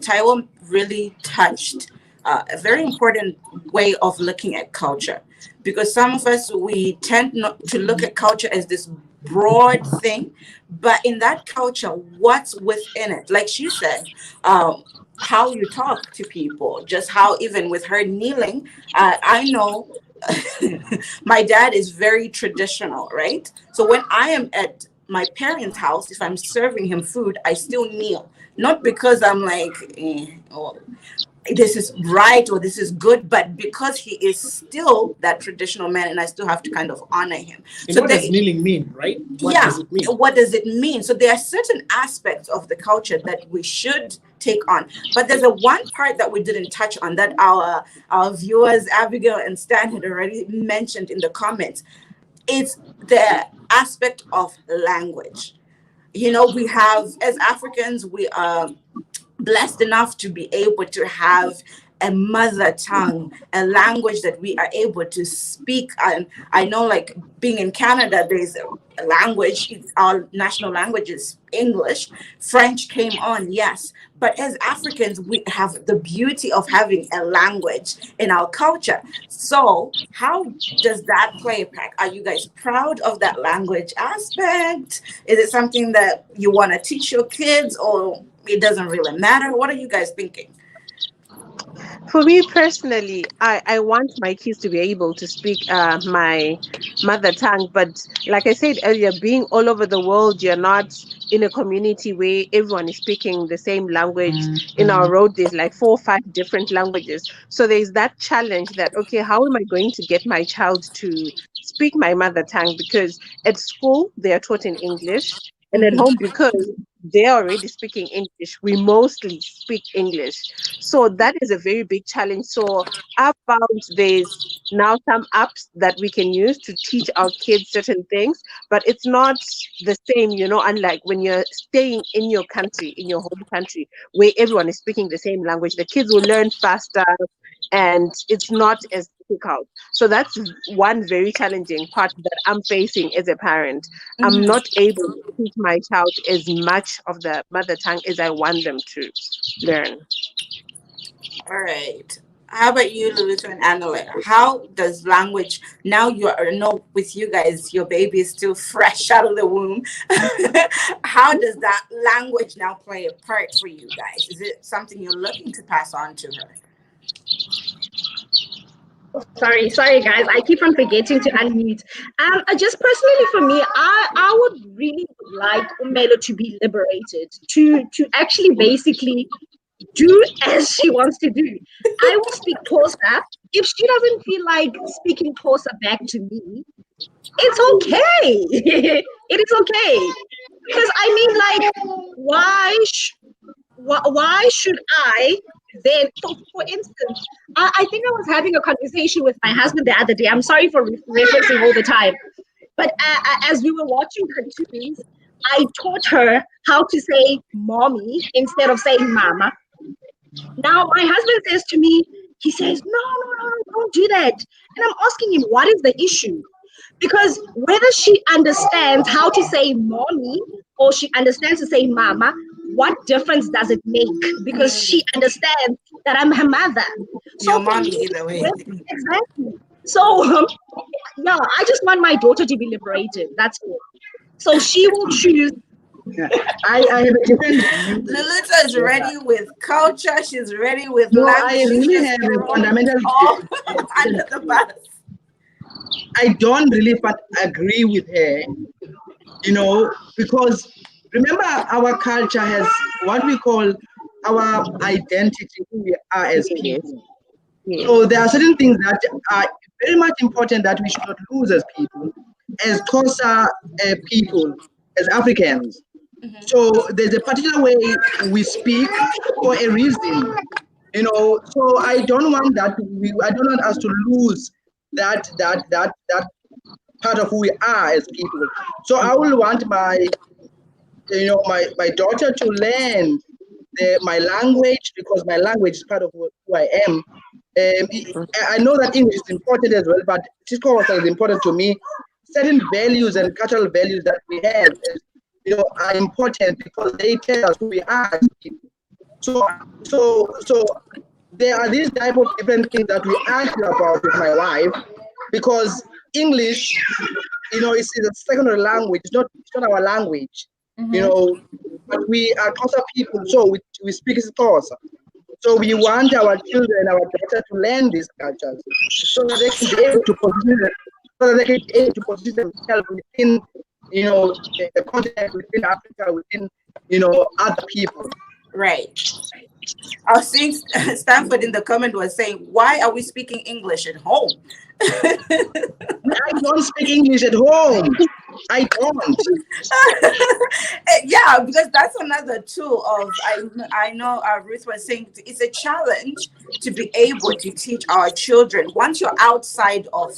S1: Taiwan really touched a very important way of looking at culture, because some of us, we tend not to look at culture as this broad thing, but in that culture, what's within it? Like she said, how you talk to people, just how even with her kneeling, I know my dad is very traditional, right? So when I am at my parents' house, if I'm serving him food, I still kneel, not because I'm like, this is right or this is good, but because he is still that traditional man and I still have to kind of honor him.
S3: And
S1: so
S3: what does kneeling mean, right? What does it mean?
S1: What does it mean? So there are certain aspects of the culture that we should take on, but there's a one part that we didn't touch on that our viewers, Abigail and Stan, had already mentioned in the comments. It's the aspect of language. We have, as Africans, we are blessed enough to be able to have a mother tongue, a language that we are able to speak. And I know, like, being in Canada, there's a language, our national language is English. French came on, yes. But as Africans, we have the beauty of having a language in our culture. So how does that play a part? Are you guys proud of that language aspect? Is it something that you want to teach your kids, or it doesn't really matter? What are you guys thinking?
S2: For me personally, I want my kids to be able to speak my mother tongue. But like I said earlier, being all over the world, you're not in a community where everyone is speaking the same language. In our road, there's like 4 or 5 different languages. So there's that challenge that, okay, how am I going to get my child to speak my mother tongue? Because at school, they are taught in English. And at home, because they're already speaking English, we mostly speak English. So that is a very big challenge. So I found there's now some apps that we can use to teach our kids certain things, but it's not the same, unlike when you're staying in your country, in your home country, where everyone is speaking the same language. The kids will learn faster and it's not as difficult. So that's one very challenging part that I'm facing as a parent. I'm not able to teach my child as much of the mother tongue as I want them to learn.
S1: All right. How about you, Luluto and Annalena? How does language, now with you guys, your baby is still fresh out of the womb. How does that language now play a part for you guys? Is it something you're looking to pass on to her?
S7: Sorry, guys. I keep on forgetting to unmute. Just personally for me, I would really like Umelo to be liberated, to actually basically do as she wants to do. I will speak Xhosa. If she doesn't feel like speaking Xhosa back to me, it's okay. It is okay. Because I mean, like, why why should I then? So, for instance, I think I was having a conversation with my husband the other day. I'm sorry for referencing all the time, but as we were watching cartoons, I taught her how to say mommy instead of saying mama. Now my husband says to me, he says, no, don't do that. And I'm asking him, what is the issue? Because whether she understands how to say mommy or she understands to say mama, what difference does it make? Because she understands that I'm her mother. So
S1: Your mommy either way.
S7: exactly. So yeah, I just want my daughter to be liberated. That's all. So she will choose.
S6: Yeah. I have a different view.
S1: Luluta is ready with culture. She's ready with
S6: No,
S1: language.
S6: I really have a fundamental.
S1: all under the bus.
S6: I don't really agree with her, because remember our culture has what we call our identity, who we are as people.
S2: Yes.
S6: So there are certain things that are very much important that we should not lose as people, as Xhosa people, as Africans. So there's a particular way we speak for a reason, So I don't want that. I don't want us to lose that part of who we are as people. So I will want my daughter to learn my language, because my language is part of who I am. I know that English is important as well, but Xhosa is important to me. Certain values and cultural values that we have, are important because they tell us who we are as people. So there are these type of different things that we argue about with my wife, because English, is a secondary language. It's not our language, but we are Xhosa people, so we speak Xhosa. So we want our children, our daughters to learn these cultures, so that they can be able to position themselves within, the continent, within Africa, within, other people.
S1: Right. I was seeing Stanford in the comment was saying, why are we speaking English at home?
S6: I don't speak English at home. I don't.
S1: Yeah, because that's another tool of, I know Ruth was saying it's a challenge to be able to teach our children once you're outside of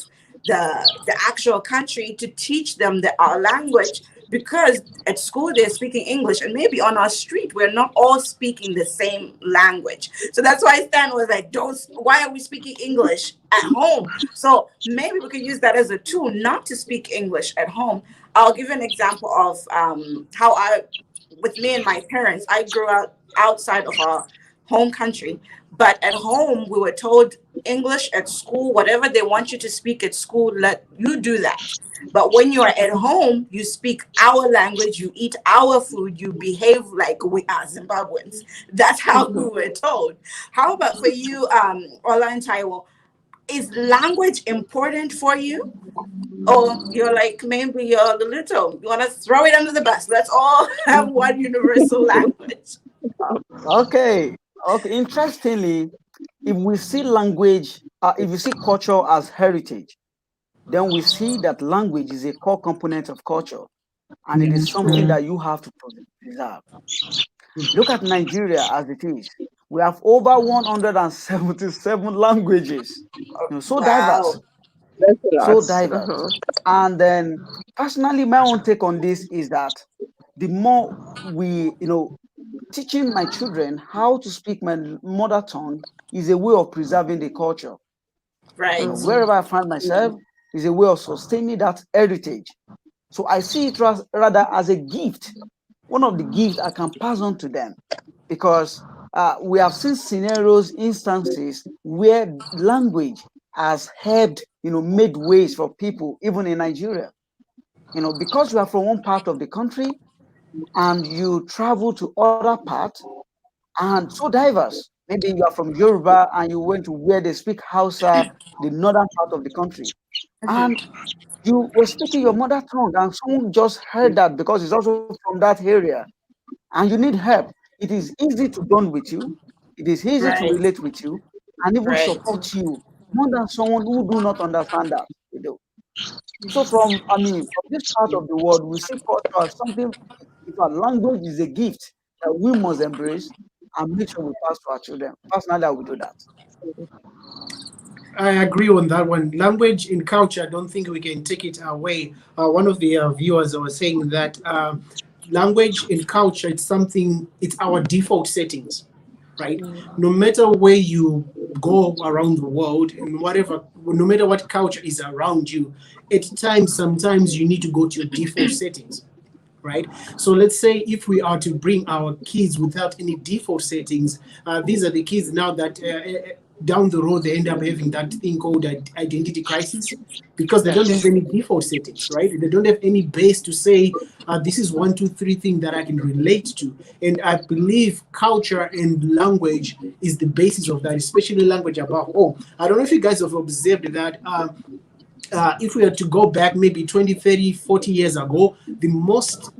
S1: the actual country, to teach them our language, because at school they're speaking English, and maybe on our street we're not all speaking the same language. So that's why Stan was like, why are we speaking English at home? So maybe we could use that as a tool not to speak English at home. I'll give an example of how with me and my parents, I grew up outside of our home country, but at home we were told English at school, whatever they want you to speak at school, let you do that. But when you are at home, you speak our language, you eat our food, you behave like we are Zimbabweans. That's how we were told. How about for you, Ola and Taiwo? Is language important for you? Or you're like, maybe you're a little, you want to throw it under the bus? Let's all have one universal language.
S5: Okay. Interestingly, if we see language, if we see culture as heritage, then we see that language is a core component of culture, and it is something that you have to preserve. Look at Nigeria as it is. We have over 177 languages, so diverse. So diverse. And then personally, my own take on this is that the more we, teaching my children how to speak my mother tongue is a way of preserving the culture.
S1: Right.
S5: Wherever I find myself is a way of sustaining that heritage. So I see it rather as a gift, one of the gifts I can pass on to them, because we have seen scenarios, instances where language has helped, made ways for people, even in Nigeria. Because you are from one part of the country and you travel to other parts, and so diverse. Maybe you are from Yoruba and you went to where they speak Hausa, the northern part of the country, and you were speaking your mother tongue, and someone just heard that because it's also from that area, and you need help. It is easy to bond with you. It is easy to relate with you, and even support you more than someone who do not understand that. So from this part of the world, we see culture as something. If our language is a gift that we must embrace, and make sure we pass to our children. Personally, I will do that.
S3: I agree on that one. Language in culture, I don't think we can take it away. One of the viewers was saying that language in culture, it's our default settings, right? No matter where you go around the world, and no matter what culture is around you, sometimes you need to go to your default settings, right? So let's say if we are to bring our kids without any default settings, these are the kids now that down the road they end up having that thing called identity crisis, because they don't have any default settings, right? They don't have any base to say this is 1, 2, 3 thing that I can relate to. And I believe culture and language is the basis of that, especially language above all. I don't know if you guys have observed that if we are to go back maybe 20, 30, 40 years ago, the most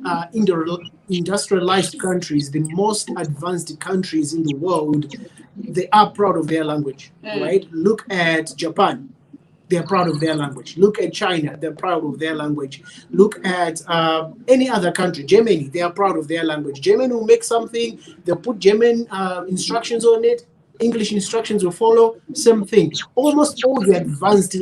S3: industrialized countries, the most advanced countries in the world, they are proud of their language, right? Look at Japan. They're proud of their language. Look at China. They're proud of their language. Look at any other country. Germany. They are proud of their language. German will make something. They'll put German instructions on it. English instructions will follow. Same thing. Almost all the advanced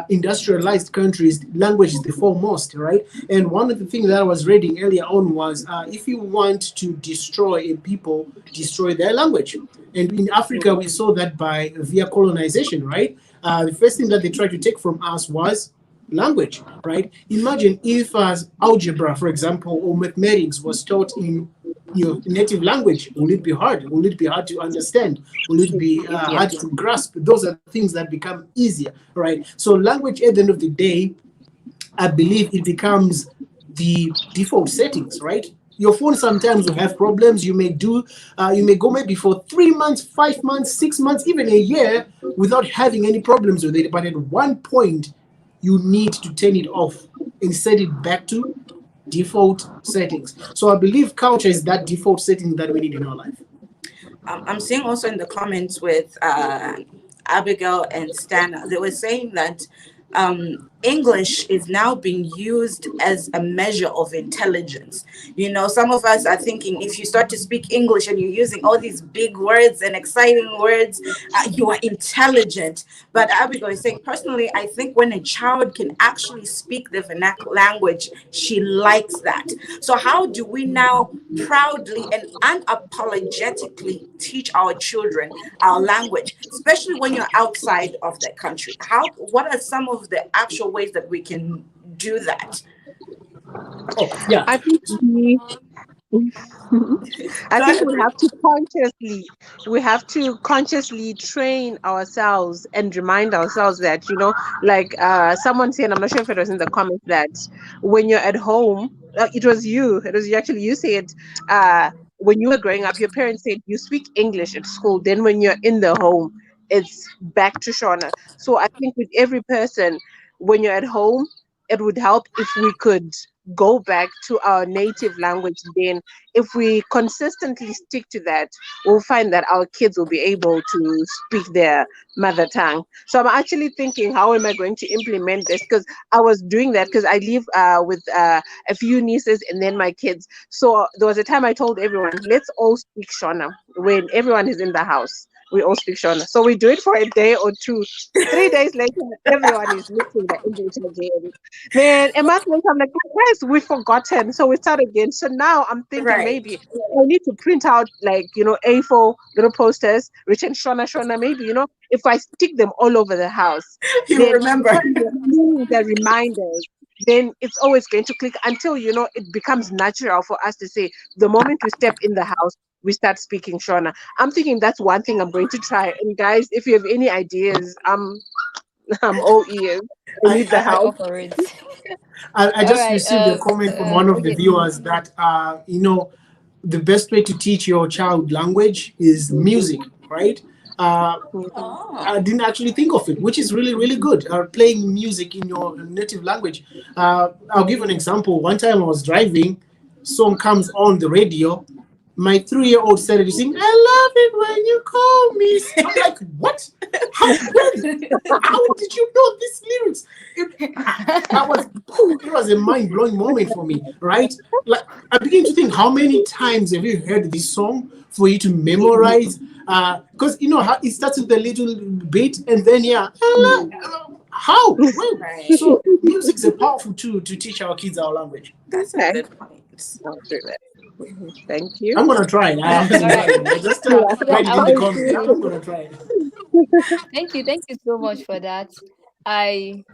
S3: industrialized countries, language is the foremost, right? And one of the things that I was reading earlier on was if you want to destroy a people, destroy their language. And in Africa, we saw that via colonization, right? The first thing that they tried to take from us was language, right? Imagine if algebra, for example, or mathematics was taught in your native language. Will it be hard? Will it be hard to understand? Will it be hard to grasp? Those are things that become easier, right? So language, at the end of the day, I believe it becomes the default settings, right? Your phone sometimes will have problems. You may go maybe for 3 months, 5 months, 6 months, even a year without having any problems with it. But at one point, you need to turn it off and set it back to default settings. So I believe culture is that default setting that we need in our life.
S1: I'm seeing also in the comments with Abigail and Stana, they were saying that English is now being used as a measure of intelligence. You know, some of us are thinking if you start to speak English and you're using all these big words and exciting words, you are intelligent. But Abigail is saying, personally, I think when a child can actually speak the vernacular language, she likes that. So how do we now proudly and unapologetically teach our children our language, especially when you're outside of the country? What are some of the actual ways that we can do that?
S3: Oh, yeah.
S2: I think we have to consciously train ourselves and remind ourselves that, you know, like someone said, I'm not sure if it was in the comments, that when you're at home, it was you actually, you said when you were growing up, your parents said you speak English at school, then when you're in the home, it's back to Shona. So I think with every person, when you're at home, it would help if we could go back to our native language. Then if we consistently stick to that, we'll find that our kids will be able to speak their mother tongue. So I'm actually thinking, how am I going to implement this? Because I was doing that because I live with a few nieces and then my kids. So there was a time I told everyone, let's all speak Shona when everyone is in the house. We all speak Shona. So we do it for a day or two. 3 days later, everyone is mixing the English again. Then a month later, I'm like, guys, we've forgotten. So we start again. So now I'm thinking maybe I need to print out, like, you know, A4 little posters written Shona, maybe, you know, if I stick them all over the house.
S1: You remember.
S2: The reminders. Then it's always going to click until, you know, it becomes natural for us to say, the moment we step in the house, we start speaking Shona. I'm thinking that's one thing I'm going to try. And guys, if you have any ideas, I'm all ears. I need the help.
S3: I just received a comment from one of the viewers that, you know, the best way to teach your child language is music, right? I didn't actually think of it, which is really, really good. Playing music in your native language. I'll give an example. One time I was driving, song comes on the radio. my 3-year-old started to sing, "I love it when you call me." I'm like, what? How did you know these lyrics? It was a mind-blowing moment for me, right? Like, I begin to think, how many times have you heard this song for you to memorize? Because you know how it starts with a little bit and then how? Well,
S1: Right.
S3: so music's a powerful tool to teach our kids our language.
S1: That's a
S2: Okay.
S1: good point.
S2: I'll do that. Thank you.
S3: I'm gonna try it. I just
S2: Yeah,
S3: write it in the
S2: thank
S3: comments.
S2: you.
S3: I'm gonna try it.
S4: Thank you so much for that. I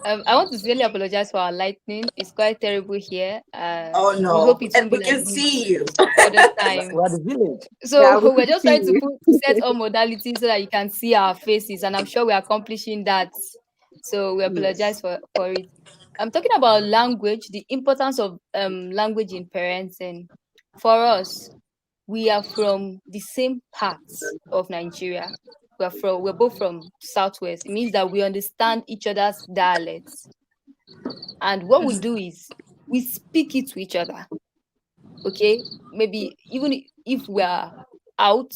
S4: want to sincerely apologize for our lightning. It's quite terrible here.
S1: Oh
S4: We
S1: no,
S4: hope it
S1: and
S4: won't be
S1: we
S4: like
S1: can
S4: this
S1: see you.
S4: other times.
S5: We are the village.
S4: So
S2: Yeah, we
S4: we're
S2: can
S4: just
S2: see
S4: trying to
S2: you.
S4: set all modalities so that you can see our faces, and I'm sure we're accomplishing that. So we apologize for it. I'm talking about language, the importance of language in parenting. For us, we are from the same parts of Nigeria. We're both from Southwest. It means that we understand each other's dialects. And what we do is we speak it to each other. Okay? Maybe even if we are out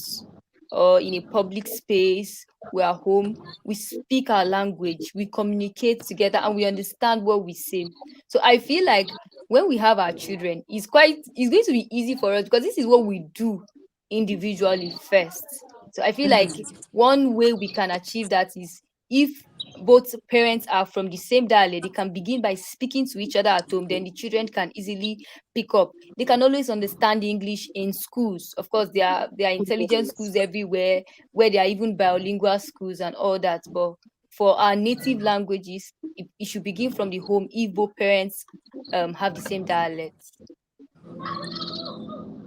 S4: or in a public space, we are home, we speak our language, we communicate together, and we understand what we say. So I feel like when we have our children, it's going to be easy for us because this is what we do individually first. So I feel like one way we can achieve that is if both parents are from the same dialect, they can begin by speaking to each other at home, then the children can easily pick up. They can always understand English in schools. Of course, there are intelligent schools everywhere where there are even bilingual schools and all that. But for our native languages, it should begin from the home if both parents have the same dialects.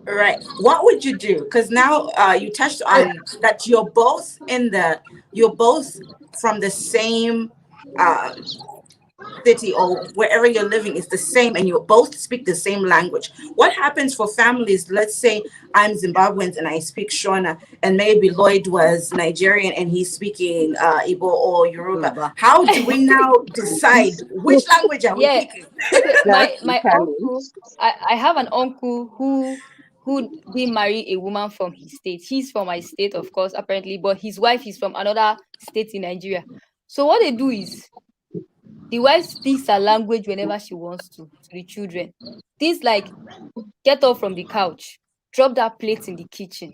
S1: Right. What would you do? Because now you touched on that you're both from the same city or wherever you're living is the same and you both speak the same language. What happens for families? Let's say I'm Zimbabwean and I speak Shona, and maybe Lloyd was Nigerian and he's speaking Igbo or Yoruba. How do we now decide which language are we picking?
S4: Okay,
S2: That's
S4: my
S2: the challenge.
S4: uncle, I have an uncle who didn't marry a woman from his state. He's from my state, of course, apparently, but his wife is from another state in Nigeria. So what they do is the wife speaks her language whenever she wants to the children. Things like get up from the couch, drop that plate in the kitchen,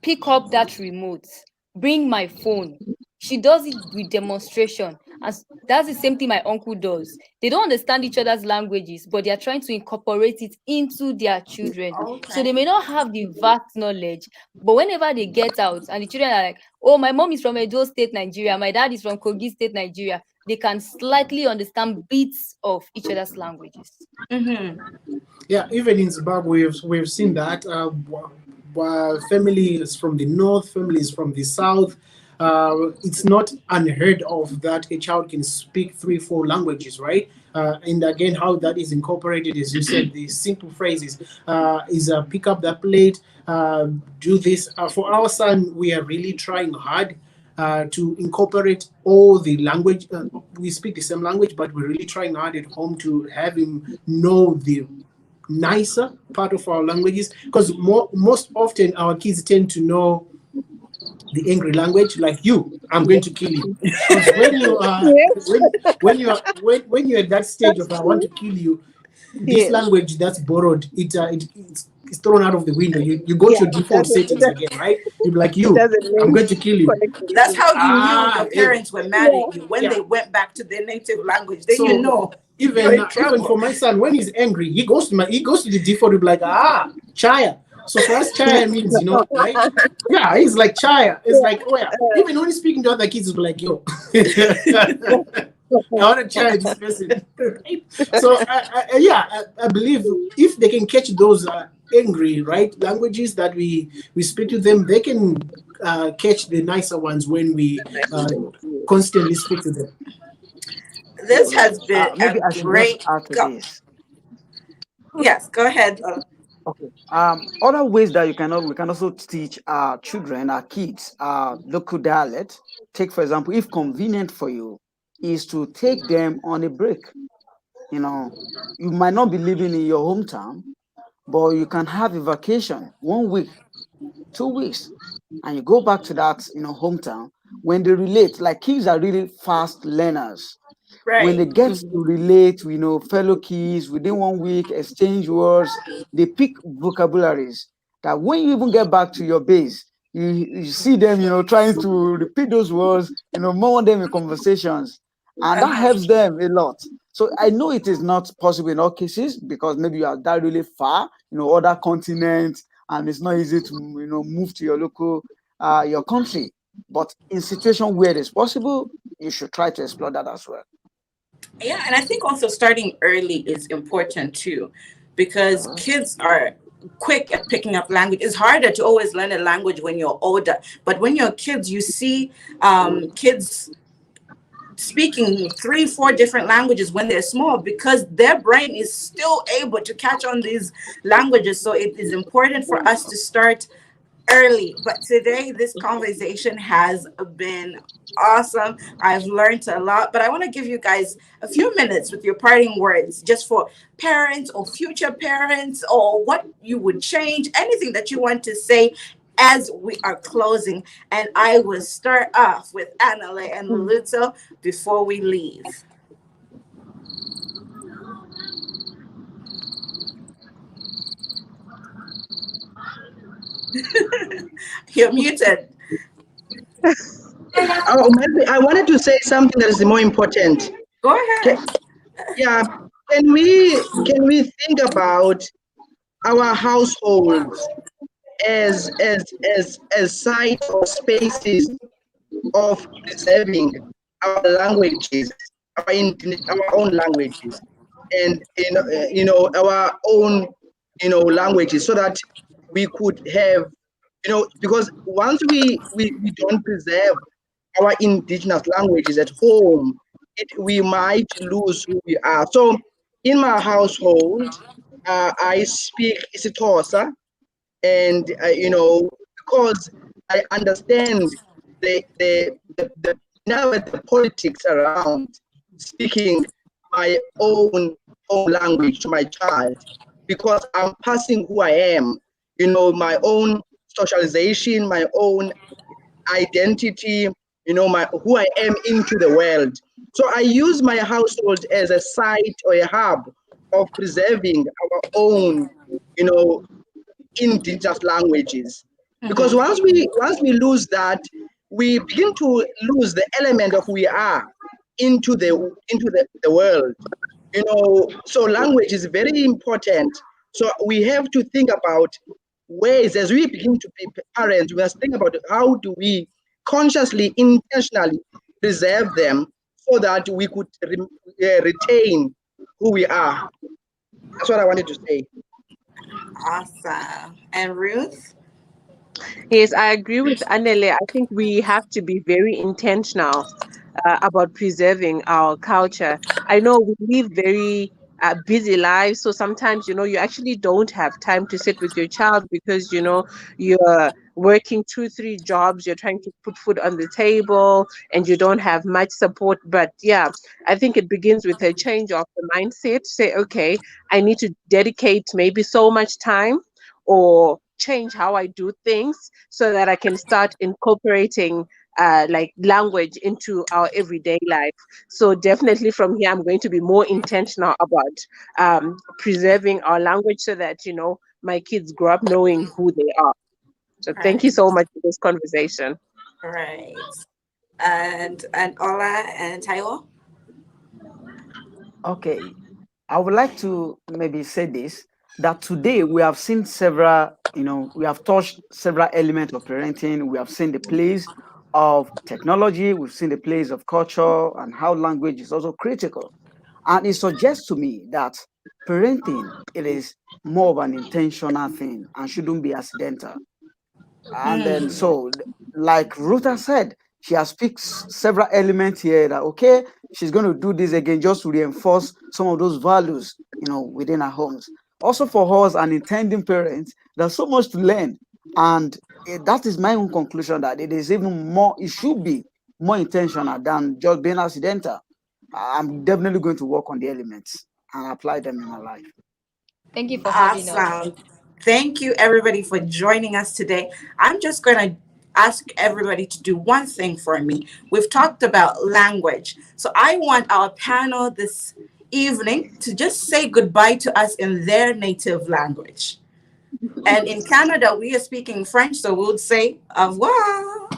S4: pick up that remote, bring my phone. She does it with demonstration. And that's the same thing my uncle does. They don't understand each other's languages, but they're trying to incorporate it into their children.
S1: Okay.
S4: So they may not have the vast knowledge, but whenever they get out and the children are like, oh, my mom is from Edo State, Nigeria, my dad is from Kogi State, Nigeria, they can slightly understand bits of each other's languages.
S3: Yeah, even in Zimbabwe, we've seen that. Families from the north, families from the south. It's not unheard of that a child can speak 3-4 languages, right? And again, how that is incorporated, as you said, the simple phrases is pick up that plate, do this. For our son, we are really trying hard to incorporate all the language. We speak the same language, but we're really trying hard at home to have him know the nicer part of our languages, because most often our kids tend to know the angry language, like I'm going to kill you. Because when you are when you're at that stage of I want to kill you, this language that's borrowed, it's thrown out of the window. You go to your default settings again, right? You're like, I'm going to kill you.
S1: That's how you knew your parents were mad at you when they went back to their native language. Then you know.
S3: Even for my son, when he's angry, he goes to the default. He'll be like, chaya. So for us, chaya means, right? Yeah, he's like chaya. It's like, even when he's speaking to other kids, he'll be like, yo. I want to try this person. So I believe if they can catch those angry languages that we speak to them, they can catch the nicer ones when we constantly speak to them.
S1: This has been
S5: maybe
S1: a
S5: I should
S1: great.
S5: add to this.
S1: Yes, go ahead.
S5: Okay. Other ways that we can also teach our children, our kids, local dialect. Take, for example, if convenient for you, is to take them on a break. You might not be living in your hometown, but you can have a vacation 1 week, 2 weeks, and you go back to that, hometown. When they relate, like kids are really fast learners. When they
S1: Right.
S5: get to relate, fellow kids within 1 week, exchange words, they pick vocabularies that when you even get back to your base, you see them, trying to repeat those words, more them in conversations, and that
S1: Uh-huh.
S5: helps them a lot. So I know it is not possible in all cases because maybe you are that really far, other continents, and it's not easy to, move to your local, your country. But in situation where it is possible, you should try to explore that as well.
S1: Yeah, and I think also starting early is important too, because kids are quick at picking up language. It's harder to always learn a language when you're older, but when you're kids, you see kids speaking 3-4 different languages when they're small because their brain is still able to catch on these languages. So it is important for us to start early. But today, this conversation has been awesome. I've learned a lot, but I want to give you guys a few minutes with your parting words just for parents or future parents or what you would change, anything that you want to say as we are closing. And I will start off with Anale and Luto before we leave. You're muted.
S6: Oh, maybe I wanted to say something that is more important.
S1: Go ahead.
S6: Yeah, can we think about our households as sites or spaces of preserving our languages, our own languages, and our own languages, so that we could have because once we don't preserve our indigenous languages at home, we might lose who we are. So in my household, I speak Isitosa, and because I understand the now the politics around speaking my own home language to my child, because I'm passing who I am, my own socialization, my own identity, my who I am into the world. So I use my household as a site or a hub of preserving our own, indigenous languages. Because once we lose that, we begin to lose the element of who we are into the world. So language is very important. So we have to think about ways, as we begin to be parents, we must think about how do we consciously, intentionally preserve them so that we could retain who we are. That's what I wanted to say.
S1: Awesome. And Ruth?
S2: Yes, I agree with Anele. I think we have to be very intentional about preserving our culture. I know we live very busy lives, so sometimes, you actually don't have time to sit with your child because, you're working 2-3 jobs, you're trying to put food on the table, and you don't have much support. But yeah, I think it begins with a change of the mindset. Say, okay, I need to dedicate maybe so much time or change how I do things so that I can start incorporating like language into our everyday life. So definitely from here, I'm going to be more intentional about preserving our language so that, my kids grow up knowing who they are. So thank you so much for this conversation.
S1: Right. And Ola and Taiwo?
S5: Okay, I would like to maybe say this, that today we have seen several, we have touched several elements of parenting. We have seen the place of technology, we've seen the place of culture, and how language is also critical. And it suggests to me that parenting, it is more of an intentional thing and shouldn't be accidental. And then, so like Ruth has said, she has picked several elements here that, okay, she's going to do this again just to reinforce some of those values, within our homes. Also for us, an intending parents, there's so much to learn. And that is my own conclusion, that it is even more, it should be more intentional than just being accidental. I'm definitely going to work on the elements and apply them in my life.
S4: Thank you for having us.
S1: Awesome. Thank you, everybody, for joining us today. I'm just going to ask everybody to do one thing for me. We've talked about language. So I want our panel this evening to just say goodbye to us in their native language. And in Canada, we are speaking French, so we would say au revoir.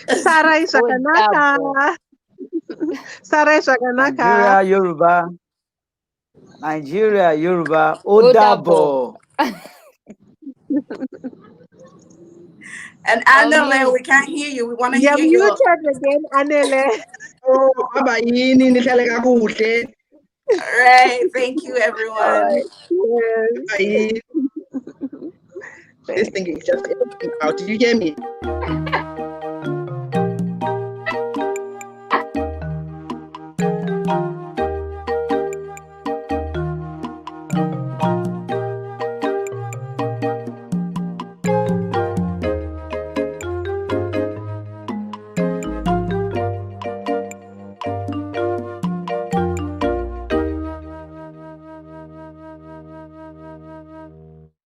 S2: Sarai Shakanaka. Sarai Shakanaka.
S5: Nigeria, Yoruba. Nigeria, Yoruba. Odabo.
S1: And Annele, we can't hear you. We want to
S2: You're
S1: hear you.
S2: muted again, Anele.
S6: Oh, baba yini nihlale kakuhle.
S1: All right. Thank you, everyone.
S2: Yes.
S6: Bye. This thing is just out. Did you hear me?